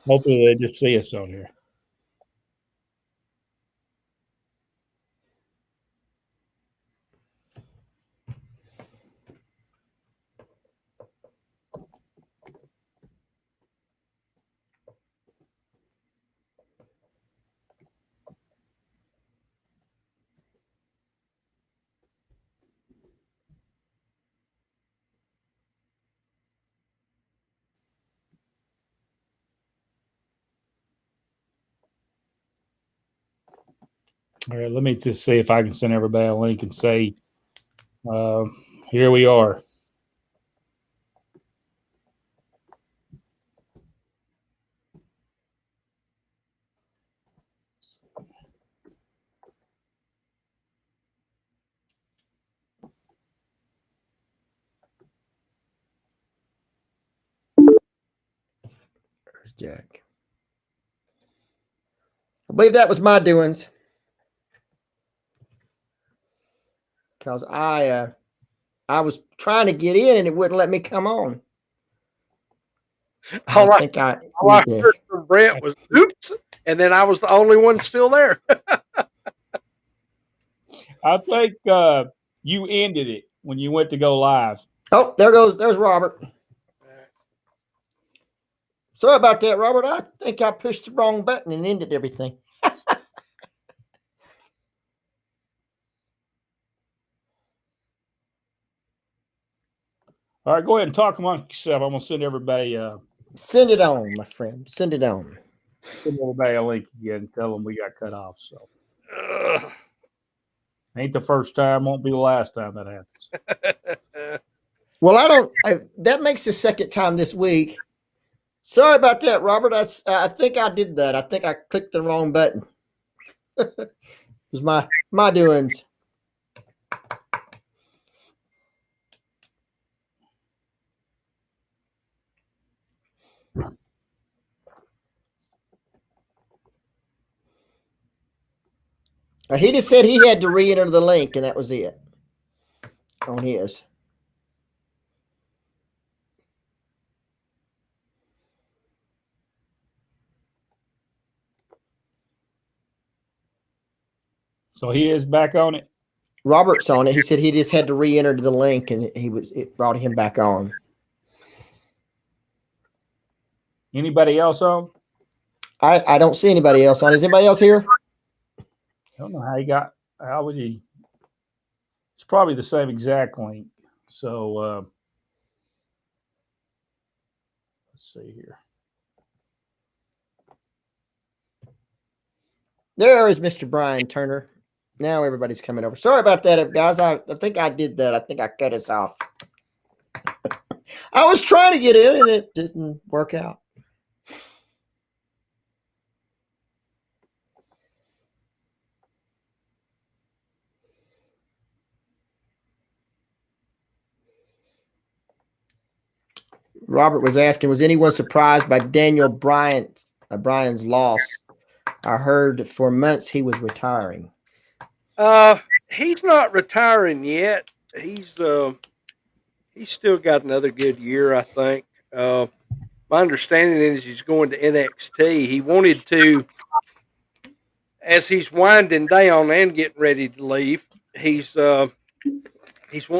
Hopefully they just see us on here. All right, let me just see if I can send everybody a link and say, here we are. There's Jack. I believe that was my doings. Because I was trying to get in and it wouldn't let me come on. All I heard from Brent was oops, and then I was the only one still there. I think you ended it when you went to go live. Oh, there's Robert. Sorry about that, Robert. I think I pushed the wrong button and ended everything. All right, go ahead and talk amongst yourself. I'm going to send everybody. Send it on, my friend. Send it on. Send everybody a link again and tell them we got cut off. So, ain't the first time, won't be the last time that happens. Well, that makes the second time this week. Sorry about that, Robert. I think I did that. I think I clicked the wrong button. It was my doings. He just said he had to re-enter the link, and that was it on his. So he is back on it? Robert's on it. He said he just had to re-enter the link, and it brought him back on. Anybody else on? I don't see anybody else on. Is anybody else here? I don't know how would he? It's probably the same exact link. So let's see here. There is Mr. Brian Turner. Now everybody's coming over. Sorry about that, guys. I think I did that. I think I cut us off. I was trying to get in, and it didn't work out. Robert was asking, was anyone surprised by Daniel Bryan's loss? I heard for months he was retiring. He's not retiring yet. He's still got another good year, I think. My understanding is he's going to NXT. He wanted to, as he's winding down and getting ready to leave, he's wanting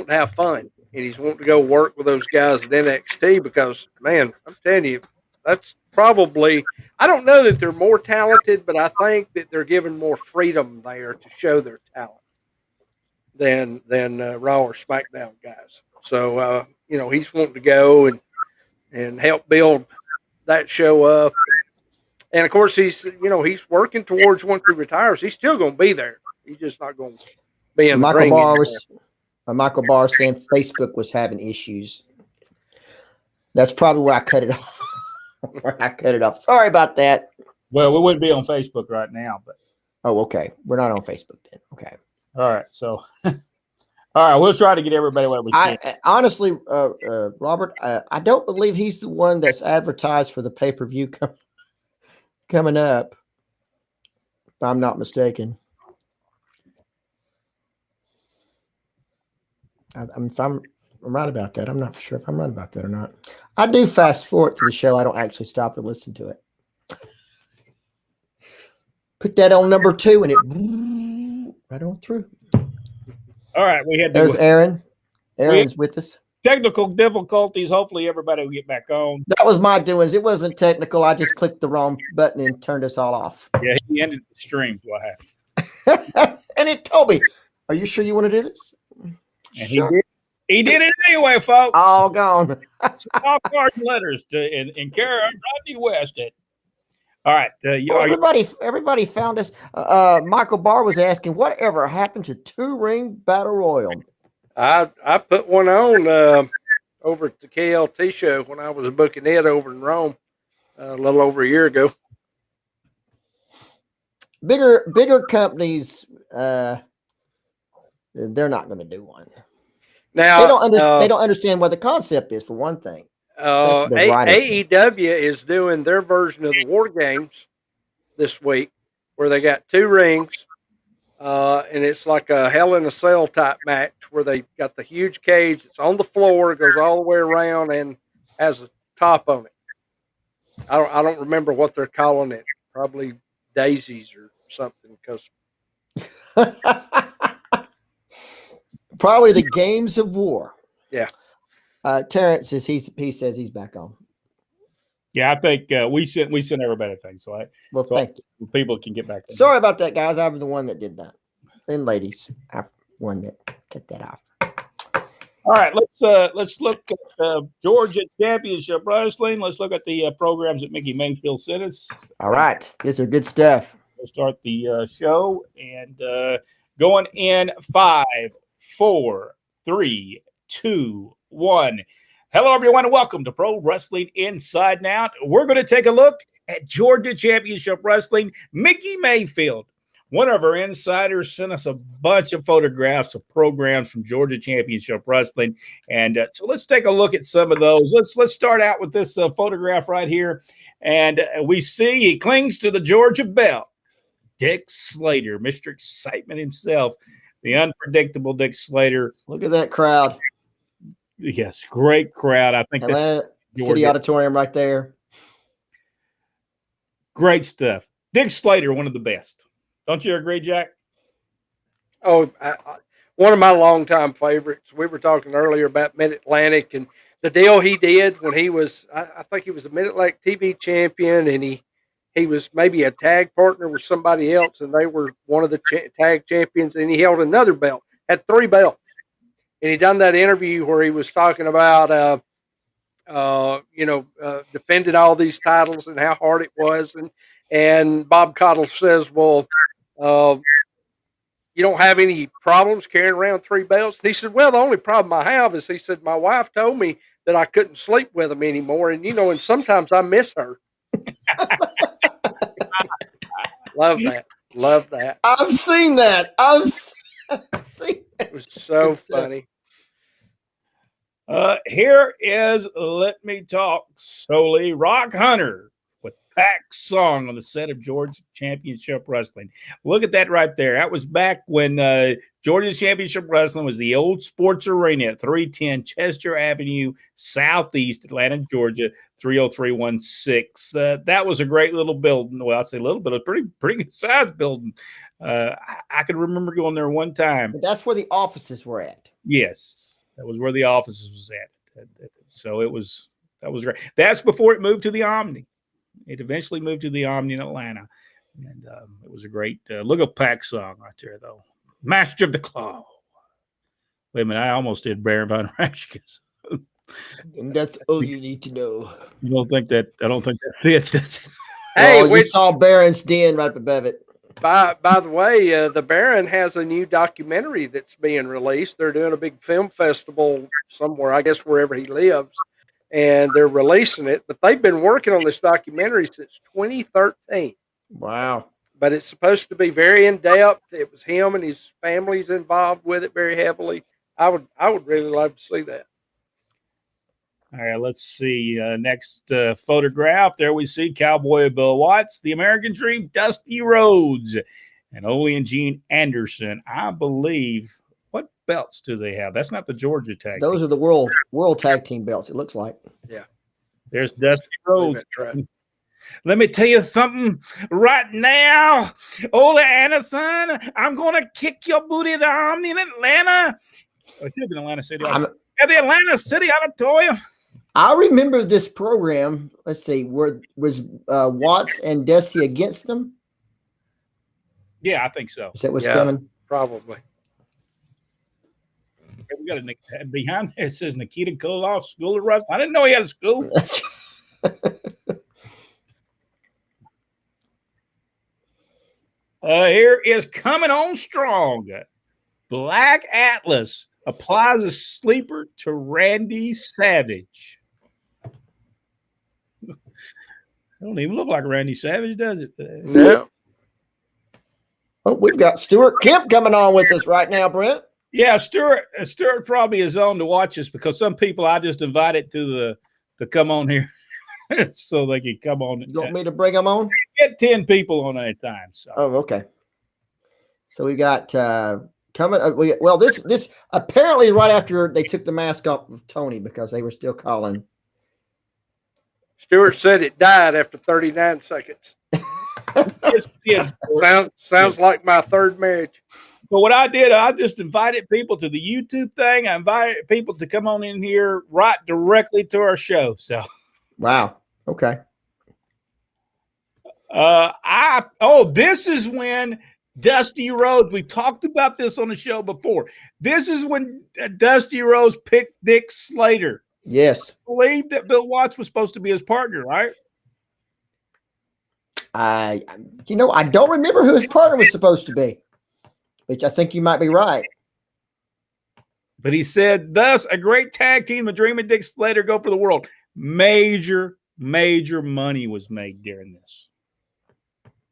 to have fun, and he's wanting to go work with those guys at NXT because, man, I'm telling you, that's probably, I don't know that they're more talented, but I think that they're given more freedom there to show their talent than Raw or SmackDown guys. So he's wanting to go and help build that show up. And of course, he's working towards once he retires, he's still going to be there. He's just not going to be in the ring. Michael Barr saying Facebook was having issues. That's probably where I cut it off. Sorry about that. Well, we wouldn't be on Facebook right now, but. Oh, okay. We're not on Facebook then. Okay. All right. So, all right. We'll try to get everybody what we can. Honestly, Robert, I don't believe he's the one that's advertised for the pay-per-view coming up, if I'm not mistaken. If I'm right about that, I'm not sure if I'm right about that or not. I do fast forward to the show. I don't actually stop and listen to it. Put that on number 2 and it right on through. All right, we had There's Aaron. Aaron's with us. technical difficulties. Hopefully, everybody will get back on. That was my doings. It wasn't technical. I just clicked the wrong button and turned us all off. Yeah, he ended the stream. What happened? And it told me, "Are you sure you want to do this?" And Sure. he did it anyway, folks. All gone. Small card letters to in care of Rodney West. All right, Everybody found us. Michael Barr was asking, "Whatever happened to 2-ring battle royal?" I put one on over at the KLT show when I was booking it over in Rome a little over a year ago. Bigger companies, they're not going to do one. Now they don't understand what the concept is, for one thing. AEW is doing their version of the War Games this week, where they got 2 rings, and it's like a Hell in a Cell type match where they got the huge cage. It's on the floor, it goes all the way around, and has a top on it. I don't remember what they're calling it. Probably daisies or something, because probably the Games of War. Yeah. Terrence says he says he's back on. Yeah, I think we sent everybody a thing. So thank you. People can get back. Sorry about that, guys. I'm the one that did that. And ladies, I'm one that cut that off. All right, let's look at Georgia Championship Wrestling. Let's look at the programs that Mickey Mayfield sent us. All right, these are good stuff. We'll start the show and going in 5, 4, 3, 2, 1. Hello, everyone, and welcome to Pro Wrestling Inside and Out. We're going to take a look at Georgia Championship Wrestling. Mickey Mayfield, one of our insiders, sent us a bunch of photographs of programs from Georgia Championship Wrestling, and so let's take a look at some of those. Let's start out with this photograph right here, and we see he clings to the Georgia belt. Dick Slater, Mr. Excitement himself, the unpredictable Dick Slater. Look at that crowd. Yes, great crowd. I think that's City Auditorium right there. Great stuff. Dick Slater, one of the best. Don't you agree, Jack? Oh, one of my longtime favorites. We were talking earlier about Mid-Atlantic and the deal he did when he was, I think he was a Mid-Atlantic TV champion, and he was maybe a tag partner with somebody else, and they were one of the tag champions, and he held another belt, had 3 belts. And he done that interview where he was talking about, defending all these titles and how hard it was. And Bob Cottle says, well, you don't have any problems carrying around 3 belts? And he said, well, the only problem I have is, he said, my wife told me that I couldn't sleep with them anymore. And, and sometimes I miss her. Love that. Love that. I've seen that. I've seen that. It was so funny. Here is Let Me Talk Solely Rock Hunter with Pack's song on the set of Georgia Championship Wrestling. Look at that right there. That was back when Georgia Championship Wrestling was the old sports arena at 310 Chester Avenue, Southeast Atlanta, Georgia, 30316. That was a great little building. Well, I say little, but a pretty good sized building. I can remember going there one time. But that's where the offices were at. Yes. That was where the offices was at. So that was great. That's before it moved to the Omni. It eventually moved to the Omni in Atlanta. And it was a great look at Pack's song right there, though. Master of the Claw. Wait a minute, I almost did Baron von Raschke's. And that's all you need to know. I don't think that fits. Hey, we saw Baron's Den right above it. By the way, the Baron has a new documentary that's being released. They're doing a big film festival somewhere, I guess wherever he lives, and they're releasing it. But they've been working on this documentary since 2013. Wow. But it's supposed to be very in-depth. It was him and his family's involved with it very heavily. I would really love to see that. All right, let's see. Next photograph. There we see Cowboy Bill Watts, the American Dream, Dusty Rhodes, and Ole and Gene Anderson. I believe. What belts do they have? That's not the Georgia tag. Those are the world tag team belts, it looks like. Yeah. There's Dusty Rhodes. Let me tell you something right now. Ole Anderson, I'm going to kick your booty down in Atlanta. Oh, it should have been Atlanta City. At the Atlanta City Auditorium. I remember this program. Let's see, was Watts and Dusty against them? Yeah, I think so. Is that what's coming? Probably. We got a behind there. It says Nikita Koloff School of Wrestling. I didn't know he had a school. Here is coming on strong. Black Atlas applies a sleeper to Randy Savage. Don't even look like Randy Savage, does it? No. Oh, we've got Stuart Kemp coming on with us right now, Brent. Yeah, Stuart probably is on to watch us because some people I just invited to come on here so they can come on. You want me to bring them on? Get 10 people on at a time. So. Oh, okay. So we got coming. This apparently right after they took the mask off of Tony because they were still calling. Stewart said it died after 39 seconds. Sounds like my third marriage. So what I did, I just invited people to the YouTube thing. I invited people to come on in here right directly to our show. So, wow. Okay. This is when Dusty Rhodes. We talked about this on the show before. This is when Dusty Rhodes picked Dick Slater. Yes. I believe that Bill Watts was supposed to be his partner, right? I don't remember who his partner was supposed to be, which I think you might be right. But he said, thus, a great tag team, the Dream and Dick Slater go for the world. Major money was made during this.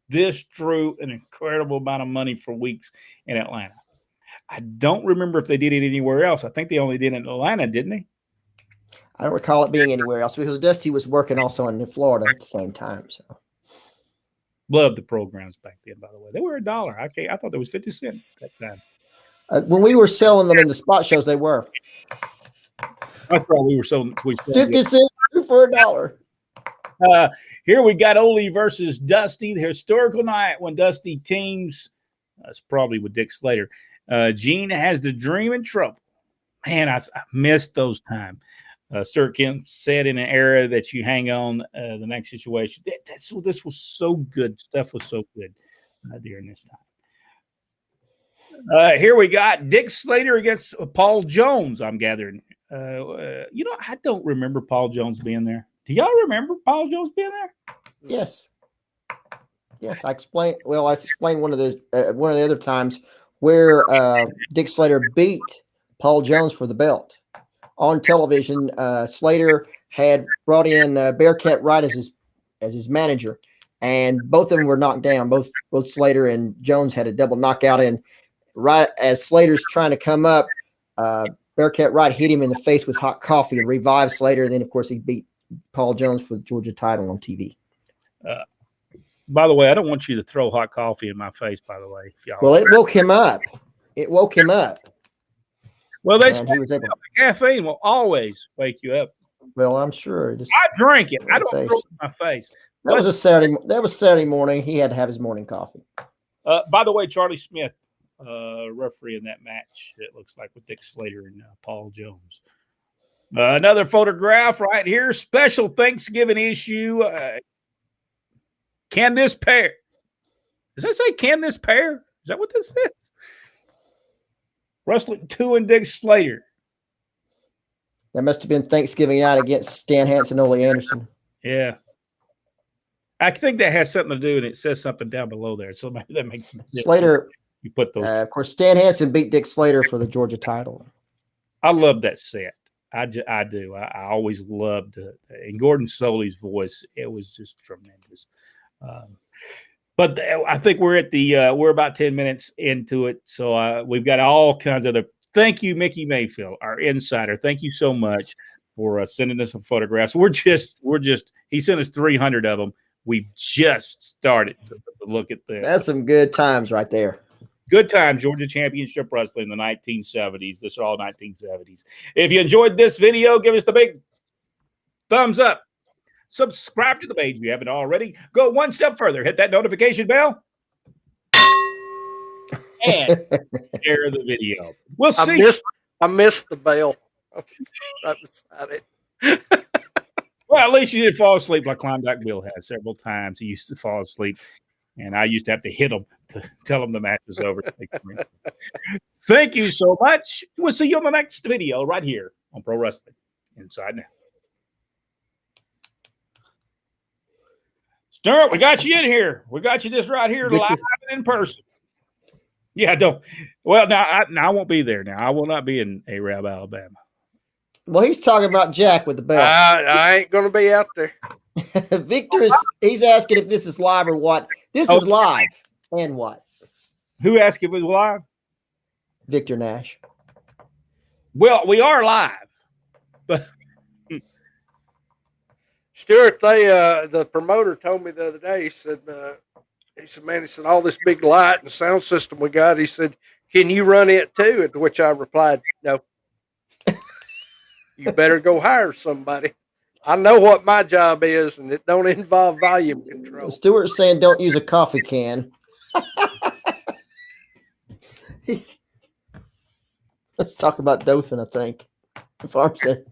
This drew an incredible amount of money for weeks in Atlanta. I don't remember if they did it anywhere else. I think they only did it in Atlanta, didn't they? I don't recall it being anywhere else because Dusty was working also in Florida at the same time. So, loved the programs back then. By the way, they were $1. I thought there was 50 cents at that time. When we were selling them in the spot shows, they were. That's right. We were selling 50 cents for $1. Here we got Ole versus Dusty, the historical night when Dusty teams. That's probably with Dick Slater. Gene has the Dream in trouble. Man, I missed those times. Stuart Kemp said in an era that you hang on the next situation. This was so good. Stuff was so good during this time. Here we got Dick Slater against Paul Jones, I'm gathering. I don't remember Paul Jones being there. Do y'all remember Paul Jones being there? Yes. Yes, I explained one of the other times where Dick Slater beat Paul Jones for the belt. On television, Slater had brought in Bearcat Wright as his manager, and both of them were knocked down. Both Slater and Jones had a double knockout, and right as Slater's trying to come up, Bearcat Wright hit him in the face with hot coffee and revived Slater. And then, of course, he beat Paul Jones for the Georgia title on TV. By the way, I don't want you to throw hot coffee in my face, by the way. Well, it woke him up. Well, they say caffeine will always wake you up. Well, I'm sure. I drink it. I don't throw it in my face. That was Saturday morning. He had to have his morning coffee. By the way, Charlie Smith, referee in that match, it looks like, with Dick Slater and Paul Jones. Another photograph right here. Special Thanksgiving issue. Can this pair? Does that say can this pair? Is that what this is? Wrestling 2 and Dick Slater. That must have been Thanksgiving night against Stan Hansen and Ole Anderson. Yeah. I think that has something to do, and it says something down below there. So maybe that makes sense. Slater. You put those. Of course, Stan Hansen beat Dick Slater for the Georgia title. I love that set. I do. I always loved it. And Gordon Soley's voice, it was just tremendous. But I think we're about 10 minutes into it. So we've got all kinds of thank you, Mickey Mayfield, our insider. Thank you so much for sending us some photographs. He sent us 300 of them. We've just started to look at this. That's some good times right there. Good times, Georgia Championship Wrestling in the 1970s. This are all 1970s. If you enjoyed this video, give us the big thumbs up. Subscribe to the page if you haven't already. Go one step further. Hit that notification bell. And share the video. We'll see. I missed the bell. Right beside it. Well, at least you didn't fall asleep like Klondike Bill has several times. He used to fall asleep, and I used to have to hit him to tell him the match was over. Thank you so much. We'll see you on the next video right here on Pro Wrestling Inside Now. Stuart, we got you in here. We got you just right here live and in person. Yeah, don't. Well, now I won't be there. Now I will not be in Arab, Alabama. Well, he's talking about Jack with the belt. I ain't going to be out there. Victor he's asking if this is live or what. This is live. And what? Who asked if it was live? Victor Nash. Well, we are live. But Stuart, the promoter told me the other day, he said, man, all this big light and sound system we got, he said, can you run it too? To which I replied, no. You better go hire somebody. I know what my job is, and it don't involve volume control. Stuart's saying don't use a coffee can. Let's talk about Dothan, I think. Farm said.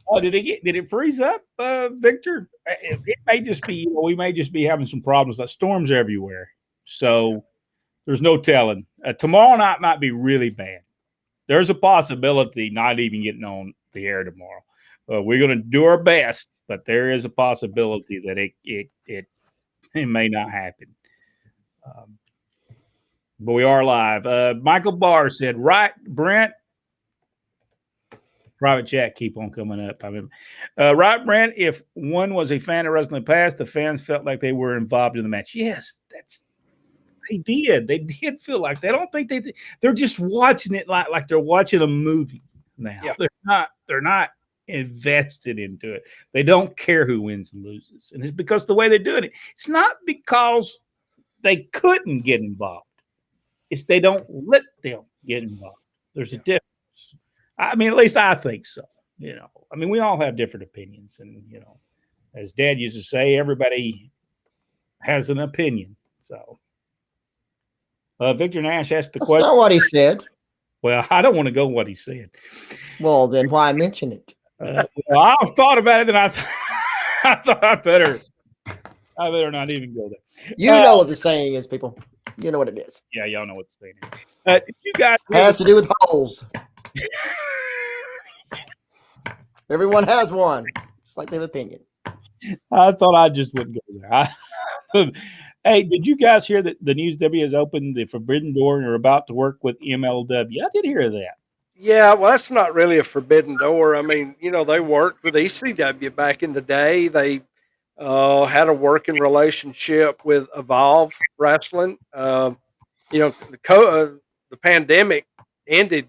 Oh, did it freeze up, Victor? It may just be, we may just be having some problems. Like storms everywhere, so there's no telling. Tomorrow night might be really bad. There's a possibility not even getting on the air tomorrow. We're going to do our best, but there is a possibility that it may not happen. But we are live. Michael Barr said, right, Brent. Private chat keep on coming up. I mean, right, Brent, if one was a fan of wrestling in the past, the fans felt like they were involved in the match. Yes, they did. They did feel like they don't think they're just watching it like they're watching a movie now. Yeah. They're not invested into it. They don't care who wins and loses. And it's because the way they're doing it. It's not because they couldn't get involved. It's they don't let them get involved. There's a difference. I mean, at least I think so. I mean, we all have different opinions. And, as Dad used to say, everybody has an opinion. So, Victor Nash asked the question. That's not what he said. Well, I don't want to go what he said. Well, then why mention it? Well, I thought about it, and I thought I better not even go there. You know what the saying is, people. You know what it is. Yeah, y'all know what the saying is. You guys has to do with holes. Everyone has one. It's like they have opinion. I thought I just wouldn't go there. Hey, did you guys hear that the News W has opened the Forbidden Door and are about to work with MLW? I did hear that. Yeah, well, that's not really a forbidden door. I mean, they worked with ECW back in the day. They had a working relationship with Evolve Wrestling. The pandemic ended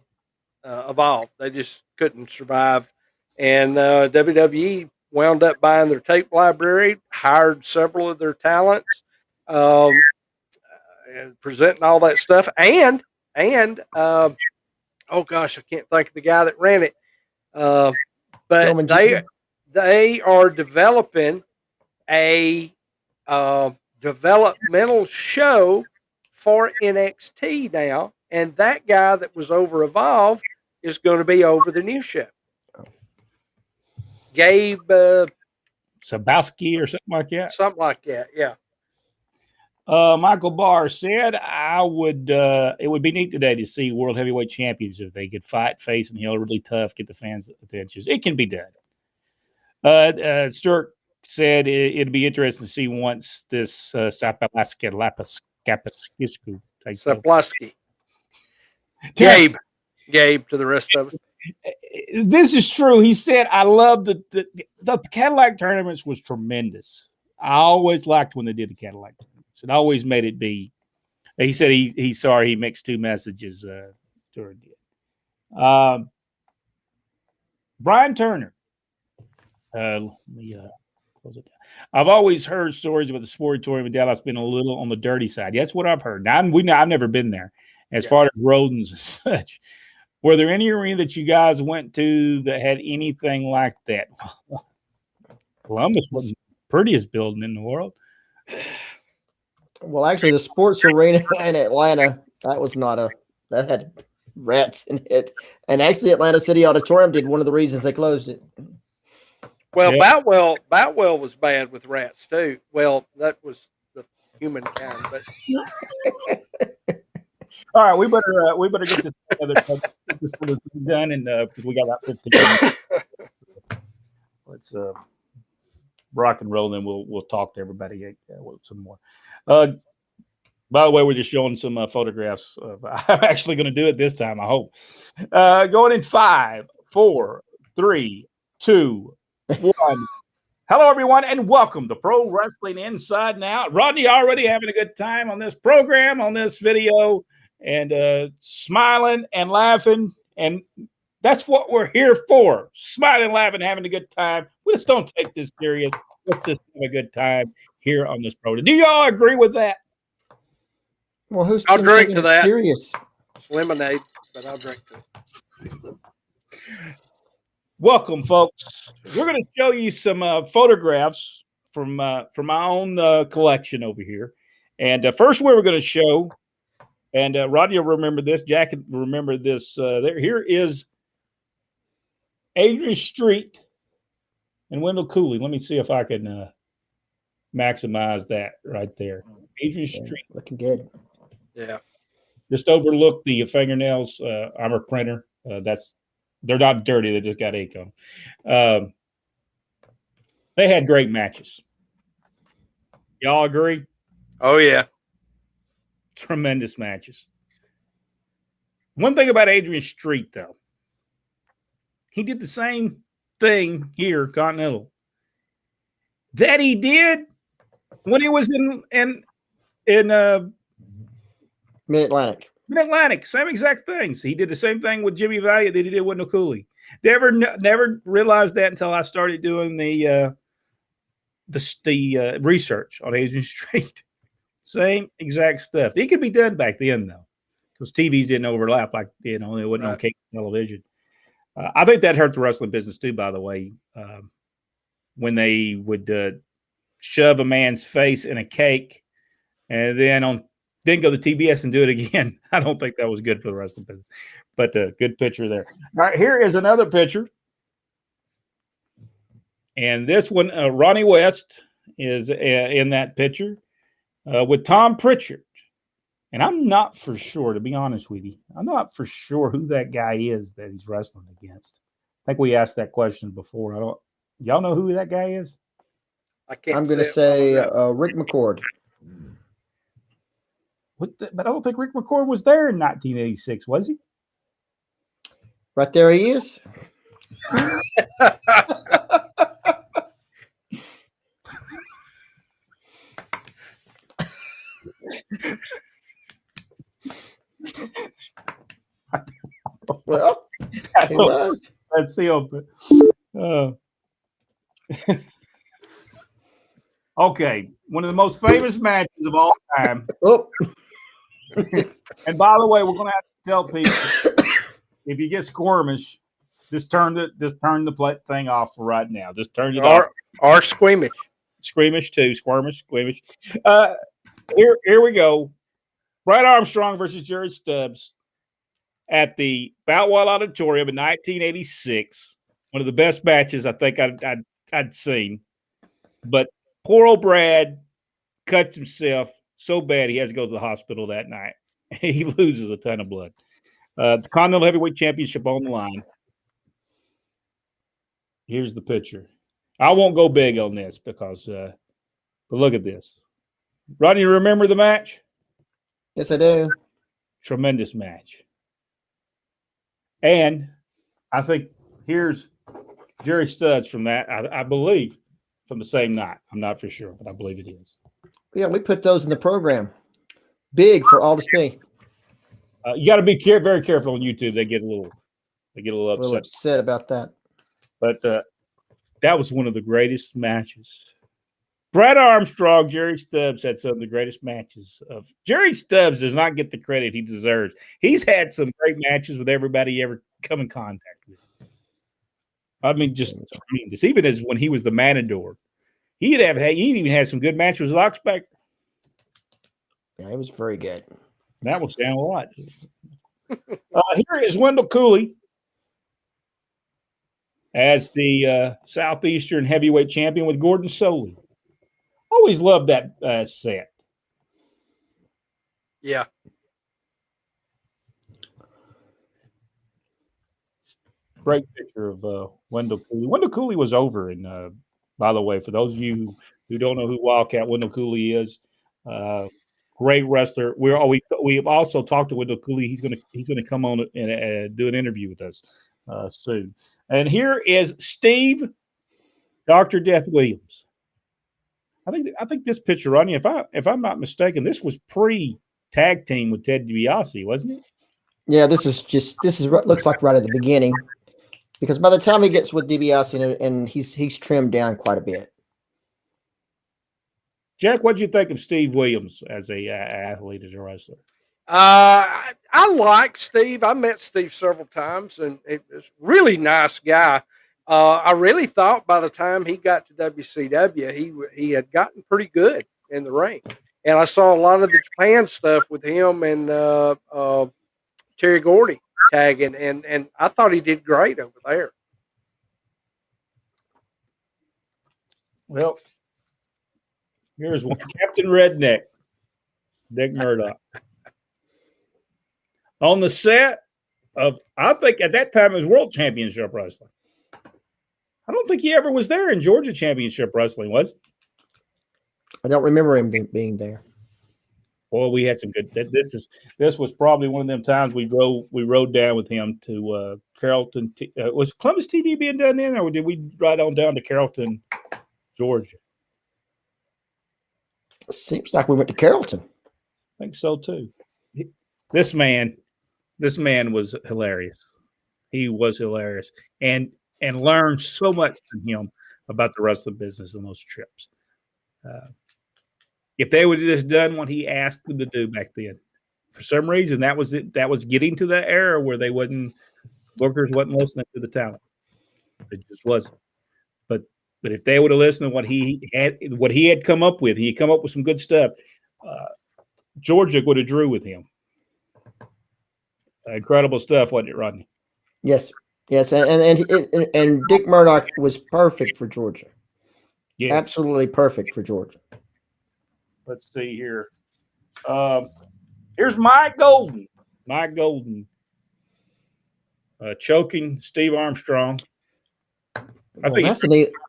Evolve. They just couldn't survive. And WWE wound up buying their tape library, hired several of their talents, and presenting all that stuff. And oh gosh, I can't think of the guy that ran it. But they are developing a developmental show for NXT now, and that guy that was over Evolve is going to be over the new show. Gabe Sabowski or something like that. Something like that, yeah. Michael Barr said, it would be neat today to see World Heavyweight Champions if they could fight, face, and heel really tough, get the fans' attention. It can be done. Stuart said it'd be interesting to see once this Sapolsky Gabe to the rest of us. This is true. He said, I love the Cadillac tournaments was tremendous. I always liked when they did the Cadillac tournaments. It always made it be. He said he's sorry he mixed two messages during it. Brian Turner. Let me close it down. I've always heard stories about the sportatorium in Dallas being a little on the dirty side. That's what I've heard. Now, I've never been there. As far as rodents and such. Were there any arena that you guys went to that had anything like that? Columbus was the prettiest building in the world. Well, actually, the sports arena in Atlanta, that had rats in it. And actually, Atlanta City Auditorium did one of the reasons they closed it. Well, Yeah. Boutwell was bad with rats too. Well, that was the humankind, but All right, we better get this together, get this done, and because we got about 15 minutes. Let's rock and roll, then we'll talk to everybody some more. By the way, we're just showing some photographs. I'm actually going to do it this time, I hope. Going in 5, 4, 3, 2, 1. Hello, everyone, and welcome to Pro Wrestling Inside and Out. Rodney already having a good time on this program, on this video, and smiling and laughing. And that's what we're here for, smiling, laughing, having a good time. We just don't take this serious. Let's just have a good time here on this program. Do y'all agree with that? Well, who's I'll drink to that. Serious? It's lemonade, but I'll drink to it. Welcome, folks. We're going to show you some photographs from my own collection over here. And first, we were going to show, and Rodney will remember this. Jack will remember this. Here is Adrian Street and Wendell Cooley. Let me see if I can maximize that right there. Adrian Street, looking good. Yeah. Just overlook the fingernails. I'm a printer. They're not dirty. They just got ink on them. They had great matches. Y'all agree? Oh, yeah. Tremendous matches. One thing about Adrian Street, though, he did the same thing here, Continental, that he did when he was in Mid-Atlantic. Mid-Atlantic, same exact things. He did the same thing with Jimmy Valiant that he did with Wendell Cooley. Never realized that until I started doing the research on Adrian Street. Same exact stuff. It could be done back then, though, because TVs didn't overlap like it wasn't on cable television. I think that hurt the wrestling business too. By the way, when they would shove a man's face in a cake and then go to TBS and do it again. I don't think that was good for the wrestling business. But good picture there. All right, here is another picture. And this one, Ronnie West is in that picture with Tom Pritchard. And I'm not for sure, to be honest with you, I'm not for sure who that guy is that he's wrestling against. I think we asked that question before. Y'all know who that guy is? I'm going to say Rick McCord. But I don't think Rick McCord was there in 1986, was he? Right there he is. Well, he was. Let's see. Okay, one of the most famous matches of all time. Oh. And by the way, we're going to have to tell people if you get squirmish, just turn the thing off for right now. Just turn it off. Or squeamish. Squeamish too. Squeamish. Here we go. Brad Armstrong versus Jerry Stubbs at the Boutwell Auditorium in 1986. One of the best matches I think I'd seen. But poor old Brad cuts himself so bad he has to go to the hospital that night. He loses a ton of blood. The Continental Heavyweight Championship on the line. Here's the picture. I won't go big on this because, but look at this. Rodney, you remember the match? Yes, I do. Tremendous match. And I think here's Jerry Stubbs from that, I believe, from the same night. I'm not for sure, but I believe it is. Yeah, we put those in the program. Big for all to see. You got to be very careful on YouTube. They get a little A little upset about that. But that was one of the greatest matches. Brad Armstrong, Jerry Stubbs had some of the greatest matches of. Jerry Stubbs does not get the credit he deserves. He's had some great matches with everybody he ever come in contact with. I mean, just tremendous. Even as when he was the Matador, he even had some good matches with Oxback. Yeah, it was very good. That was down a lot. Here is Wendell Cooley as the Southeastern heavyweight champion with Gordon Soley. Always loved that set. Yeah. Great picture of Wendell Cooley. Wendell Cooley was over in, by the way, for those of you who don't know who Wildcat Wendell Cooley is, great wrestler. We've also talked to Wendell Cooley. He's gonna come on and do an interview with us soon. And here is Steve, Dr. Death Williams. I think this picture, Rodney, if I'm not mistaken, this was pre-tag team with Ted DiBiase, wasn't it? Yeah, this looks like right at the beginning, because by the time he gets with DiBiase and he's trimmed down quite a bit. Jack, what did you think of Steve Williams as a athlete, as a wrestler? I like Steve. I met Steve several times, and he was a really nice guy. I really thought by the time he got to WCW, he had gotten pretty good in the ring. And I saw a lot of the Japan stuff with him and Terry Gordy tagging, and I thought he did great over there. Well, here's one. Captain Redneck, Dick Murdoch. On the set of, I think at that time it was World Championship Wrestling. I don't think he ever was there in Georgia Championship Wrestling, was he? I don't remember him being there. Boy, we had some good. This was probably one of them times we rode down with him to Carrollton. Was Columbus TV being done then, or did we ride on down to Carrollton, Georgia? Seems like we went to Carrollton. I think so too. This man was hilarious. He was hilarious, and learned so much from him about the wrestling business on those trips. If they would have just done what he asked them to do back then, for some reason, that was it. That was getting to the era where bookers wasn't listening to the talent. It just wasn't. But if they would have listened to what he had come up with, he come up with some good stuff. Georgia would have drew with him. Incredible stuff, wasn't it, Rodney? Yes, and Dick Murdoch was perfect for Georgia. Yes. Absolutely perfect for Georgia. Let's see here. Here's Mike Golden. Choking Steve Armstrong. I think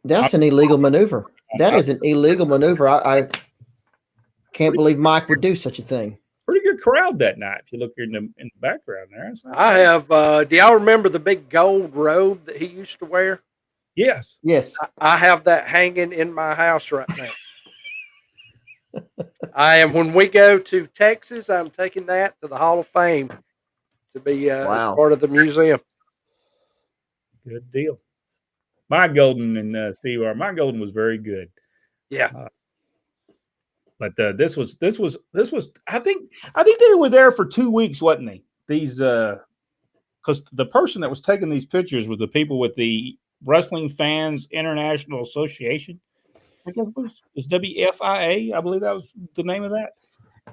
that's an illegal maneuver. That is an illegal maneuver. I can't believe Mike would do such a thing. Pretty good crowd that night. If you look here in the background there, I have. Do y'all remember the big gold robe that he used to wear? Yes. I have that hanging in my house right now. When we go to Texas, I'm taking that to the Hall of Fame to be as part of the museum. Good deal. Mike Golden and Steve R. Mike Golden was very good. Yeah. But this was. I think they were there for 2 weeks, wasn't they? These because the person that was taking these pictures was the people with the Wrestling Fans International Association. I guess it was WFIA. I believe that was the name of that.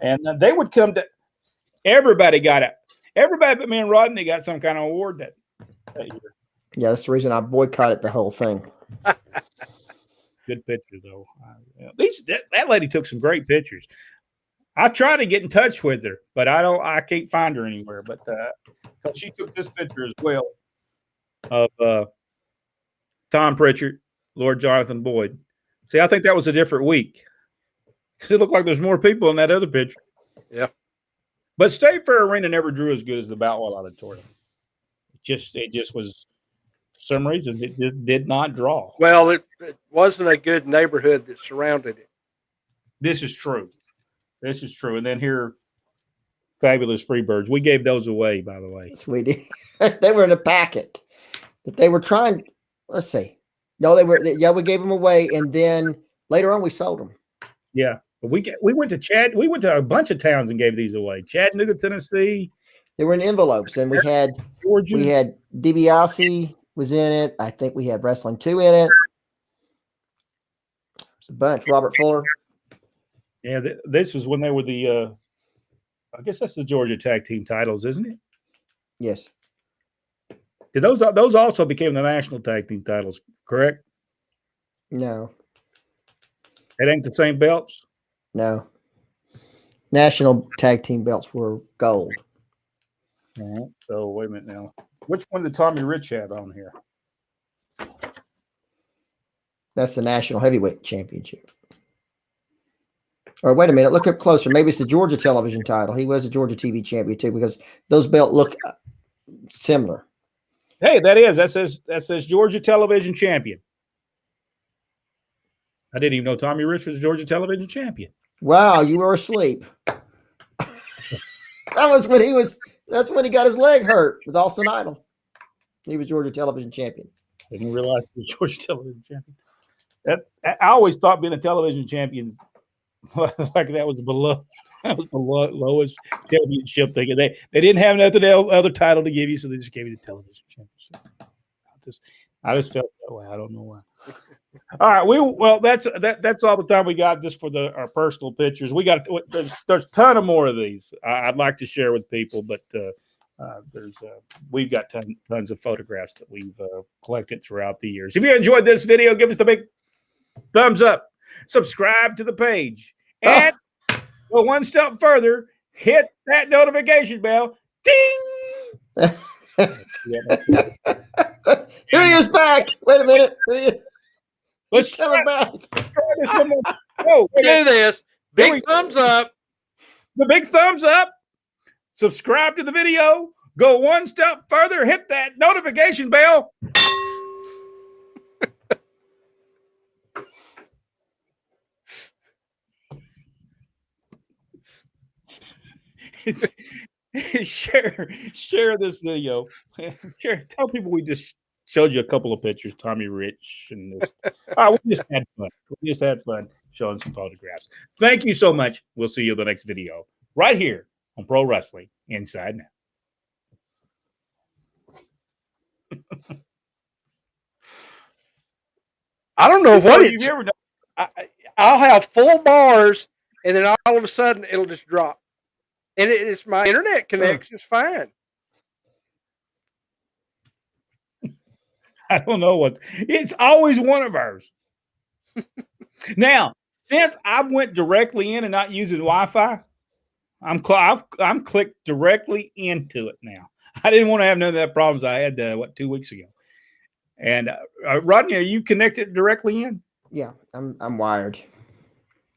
And they would come to. Everybody got it. Everybody but me and Rodney got some kind of award that year. Yeah, that's the reason I boycotted the whole thing. Good picture, though. That lady took some great pictures. I tried to get in touch with her, but I can't find her anywhere. But she took this picture as well of Tom Pritchard, Lord Jonathan Boyd. See, I think that was a different week. It looked like there's more people in that other picture. Yeah. But State Fair Arena never drew as good as the Boutwell Auditorium. It just was. For some reason, it just did not draw. Well, it wasn't a good neighborhood that surrounded it. This is true. And then here, Fabulous Freebirds. We gave those away, by the way. Yes, we did. They were in a packet that they were trying. Let's see. No, they were. Yeah, we gave them away, and then later on we sold them. Yeah, but we went to Chad. We went to a bunch of towns and gave these away. Chattanooga, Tennessee. They were in envelopes, and we had Georgia. We had DiBiase. was in it. I think we had Wrestling 2 in it. It's a bunch. Robert Fuller. Yeah, this was when they were the. I guess that's the Georgia Tag Team titles, isn't it? Yes. Did those also became the national tag team titles? Correct. No. It ain't the same belts. No. National tag team belts were gold. All right. So wait a minute now. Which one did Tommy Rich have on here? That's the National Heavyweight Championship. Or wait a minute, look up closer. Maybe it's the Georgia television title. He was a Georgia TV champion too, because those belts look similar. Hey, that says Georgia television champion. I didn't even know Tommy Rich was a Georgia television champion. Wow, you were asleep. That's when he got his leg hurt with Austin Idol. He was Georgia television champion. I didn't realize he was Georgia television champion. I always thought being a television champion like that was below. That was the lowest championship thing. They didn't have nothing other title to give you, so they just gave you the television championship. I just felt that way. I don't know why. All right, that's all the time we got just for our personal pictures. There's a ton of more of these I'd like to share with people, but we've got tons of photographs that we've collected throughout the years. If you enjoyed this video, give us the big thumbs up, subscribe to the page, and go one step further, hit that notification bell. Ding! Here he is back. Wait a minute. Let's try back. Try this one more. Oh, do this. Big thumbs up. The big thumbs up. Subscribe to the video. Go one step further. Hit that notification bell. Share this video. Tell people we just showed you a couple of pictures, Tommy Rich and this. We just had fun showing some photographs. Thank you so much. We'll see you in the next video right here on Pro Wrestling Inside Now. I don't know what it's. I'll have full bars, and then all of a sudden it'll just drop. And it's my internet connection's fine. I don't know it's always one of ours. Now, since I went directly in and not using Wi-Fi, I'm clicked directly into it now. I didn't want to have none of that problems I had 2 weeks ago. And Rodney, are you connected directly in? Yeah, I'm wired.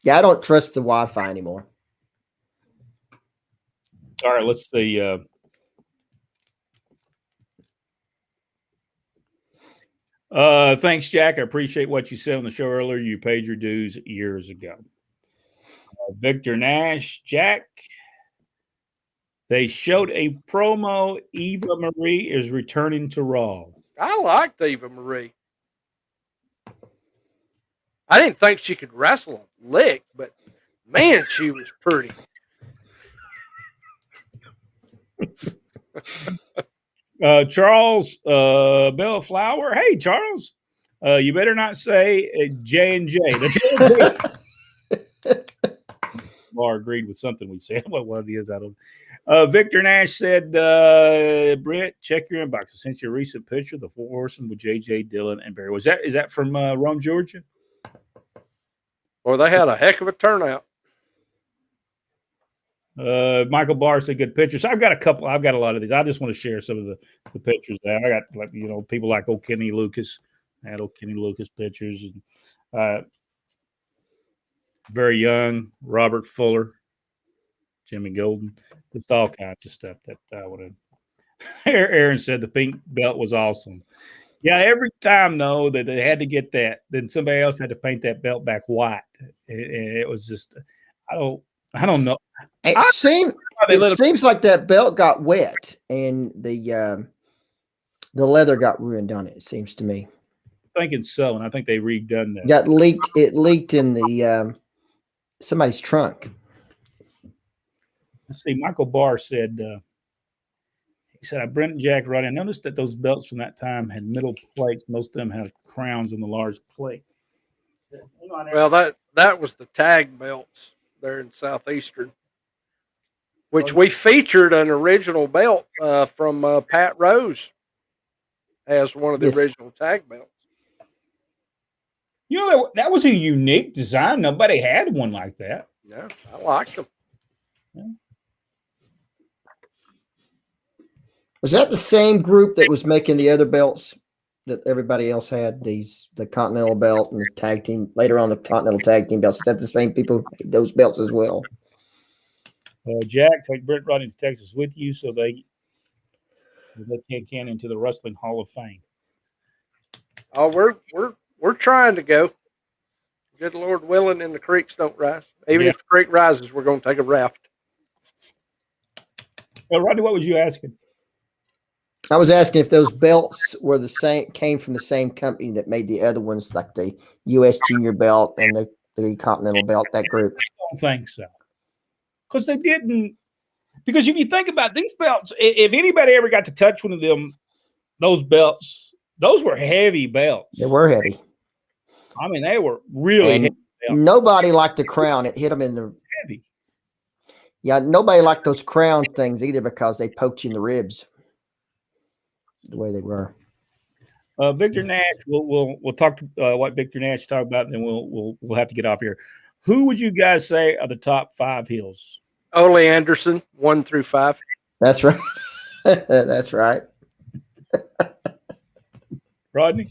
Yeah, I don't trust the Wi-Fi anymore. All right, let's see. Thanks, Jack. I appreciate what you said on the show earlier. You paid your dues years ago. Victor Nash, Jack. They showed a promo. Eva Marie is returning to Raw. I liked Eva Marie. I didn't think she could wrestle a lick, but man, she was pretty. Charles Bellflower. Hey, Charles. You better not say J&J. Bar agreed with something we said. What it is, I don't know. Victor Nash said, Brent, check your inbox. I sent you a recent picture of the Four Horsemen with J.J. Dillon and Barry. Is that from Rome, Georgia? Well, they had a heck of a turnout. Michael Barr said good pictures. I've got a lot of these. I just want to share some of the pictures there. I got people like old Kenny Lucas. I had old Kenny Lucas pictures, and very young Robert Fuller, Jimmy Golden, just all kinds of stuff that I wanted. Aaron said the pink belt was awesome. Yeah, every time though that they had to get that, then somebody else had to paint that belt back white. It was just I don't know. It seems like that belt got wet and the leather got ruined on it. It seems to me. I'm thinking so, and I think they redone that. Got leaked. It leaked in the somebody's trunk. Let's see. Michael Barr said said, I Brent Jack Roddy. I noticed that those belts from that time had middle plates. Most of them had crowns on the large plate. Well, that was the tag belts there in Southeastern, which we featured an original belt from Pat Rose as one of the original tag belts. You know, that was a unique design. Nobody had one like that. Yeah, I liked them. Yeah. Was that the same group that was making the other belts that everybody else had? The Continental belt and the tag team, later on the Continental tag team belts. Is that the same people who made those belts as well? Jack, take Brent Roddy to Texas with you so they can into the Wrestling Hall of Fame. Oh, we're trying to go. Good Lord willing, and the creeks don't rise. Even if the creek rises, we're going to take a raft. Well, Rodney, what was you asking? I was asking if those belts were the same, came from the same company that made the other ones, like the U.S. Junior belt and the Continental belt, that group. I don't think so. Because they didn't. Because if you think about these belts, if anybody ever got to touch one of them, those belts, those were heavy belts. They were heavy. I mean, they were really heavy belts. Nobody liked the crown. It hit them in the heavy. Yeah, nobody liked those crown things either because they poked you in the ribs. The way they were. Victor Nash, we'll talk to what Victor Nash talked about, and then we'll have to get off here. Who would you guys say are the top 5 heels? Ole Anderson, 1 through 5. That's right. That's right. Rodney?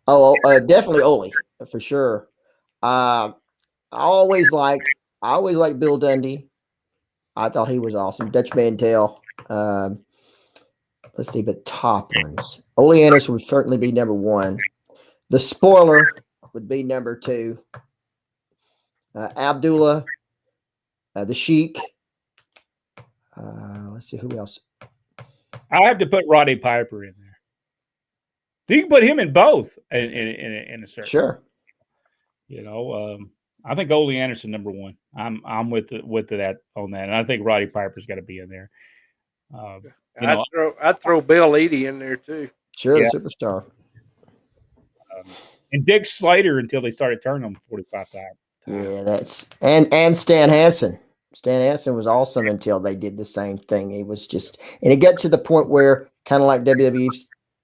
Oh, definitely Ole for sure. I always liked Bill Dundee. I thought he was awesome. Dutch Mantel. Let's see, but top ones. Ole Anderson would certainly be number 1. The Spoiler would be number 2. Abdullah, the Sheik. Let's see, who else? I have to put Roddy Piper in there. You can put him in both in a certain. Sure. You know, I think Ole Anderson number 1. I'm with that on that, and I think Roddy Piper's got to be in there. I'd throw Bill Eadie in there too. Sure, yeah. Superstar. And Dick Slater until they started turning them 45 times. Yeah, that's and Stan Hansen. Stan Hansen was awesome until they did the same thing. It was just, and it got to the point where kind of like WWE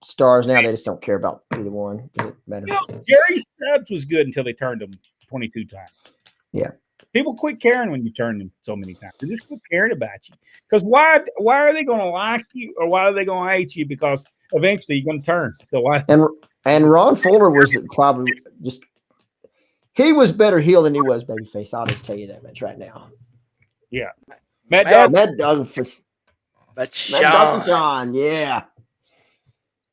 stars now, they just don't care about either one. Doesn't matter. You know, Gary Stubbs was good until they turned him 22 times. Yeah. People quit caring when you turn them so many times. They just quit caring about you. Because why are they going to like you or why are they going to hate you? Because eventually you're going to turn. So why? And Ron Fuller was probably just, he was better heel than he was babyface. I'll just tell you that much right now. Yeah. Mad Dog John. Yeah.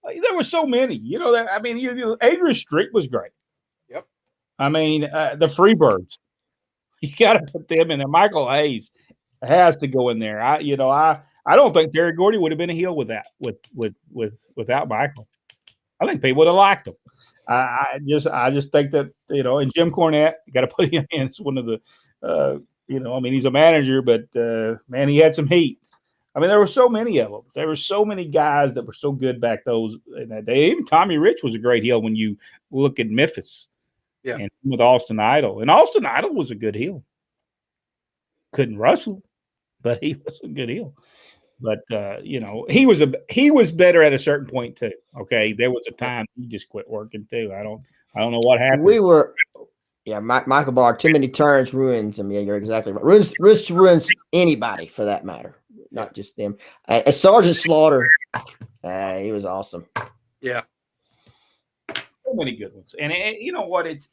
There were so many. You know, Adrian Street was great. Yep. I mean, the Freebirds. You got to put them in there. Michael Hayes has to go in there. I don't think Terry Gordy would have been a heel without Michael. I think people would have liked him. I just think that, you know, and Jim Cornette, you got to put him in as one of the, he's a manager, but man, he had some heat. I mean, there were so many of them. There were so many guys that were so good back in that day. Even Tommy Rich was a great heel when you look at Memphis. Yeah. And with Austin Idol. And Austin Idol was a good heel. Couldn't wrestle, but he was a good heel. But he was better at a certain point too. Okay. There was a time he just quit working too. I don't know what happened. Michael Barr, too many turns ruins him. Yeah, you're exactly right. Ruins anybody for that matter, not just them. Sergeant Slaughter, he was awesome. Yeah. So many good ones, and you know what? It's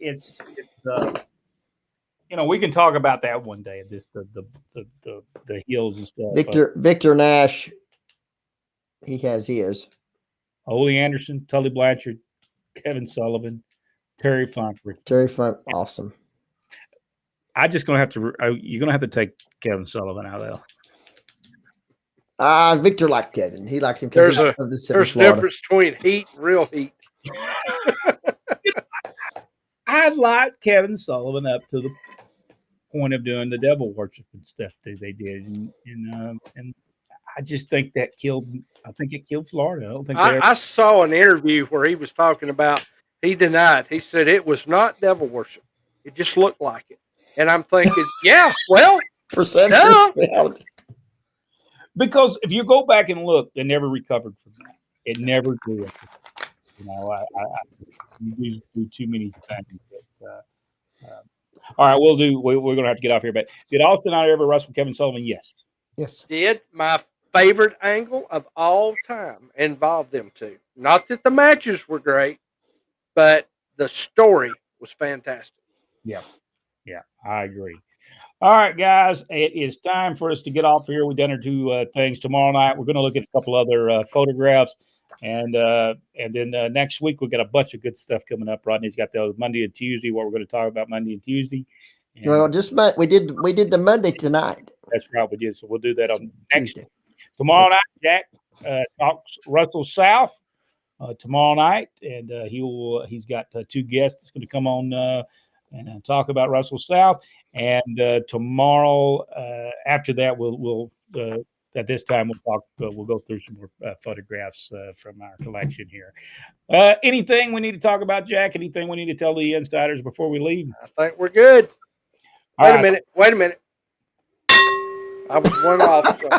we can talk about that one day. Just the heels and stuff. Victor Nash, he has his. Ole Anderson, Tully Blanchard, Kevin Sullivan, Terry Funk, awesome. You're gonna have to take Kevin Sullivan out of there. Victor liked Kevin. He liked him. There's a difference between heat and real heat. I liked Kevin Sullivan up to the point of doing the devil worship and stuff that they did, and I just think that killed. I think it killed Florida. I don't think I saw an interview where he was talking about. He denied. He said it was not devil worship. It just looked like it. And I'm thinking, yeah, well, Perception, reality. Because if you go back and look, they never recovered from that. It never did. You know, you do too many things. All right, we're going to have to get off here. But did Austin and I ever wrestle Kevin Sullivan? Yes. Yes. Did my favorite angle of all time involve them two. Not that the matches were great, but the story was fantastic. Yeah, I agree. All right, guys, it is time for us to get off here. We've done our two things. Tomorrow night, we're going to look at a couple other photographs, and then next week we've got a bunch of good stuff coming up. Rodney's got the Monday and Tuesday. What we're going to talk about Monday and Tuesday. And well, we did the Monday tonight. That's right, we did. So we'll do that on next Tuesday. Tomorrow night. Jack talks Russell South tomorrow night, and he's got two guests that's going to come on and talk about Russell South. And tomorrow, after that, we'll at this time we'll go through some more photographs from our collection here. Anything we need to talk about, Jack? Anything we need to tell the insiders before we leave? I think we're good. Wait a minute. I was one off. So.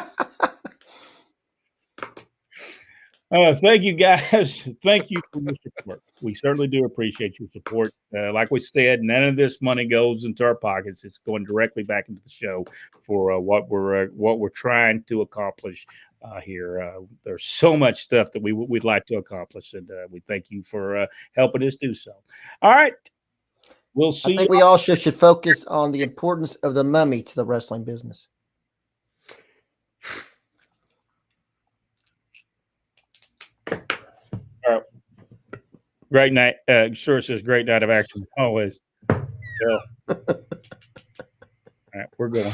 Thank you, guys. Thank you for your support. We certainly do appreciate your support. Like we said, none of this money goes into our pockets. It's going directly back into the show for what we're trying to accomplish here. There's so much stuff that we'd like to accomplish, and we thank you for helping us do so. All right. We'll see. I think we all should focus on the importance of the mummy to the wrestling business. All right. Great night. Sure says great night of action always. So, all right, we're going.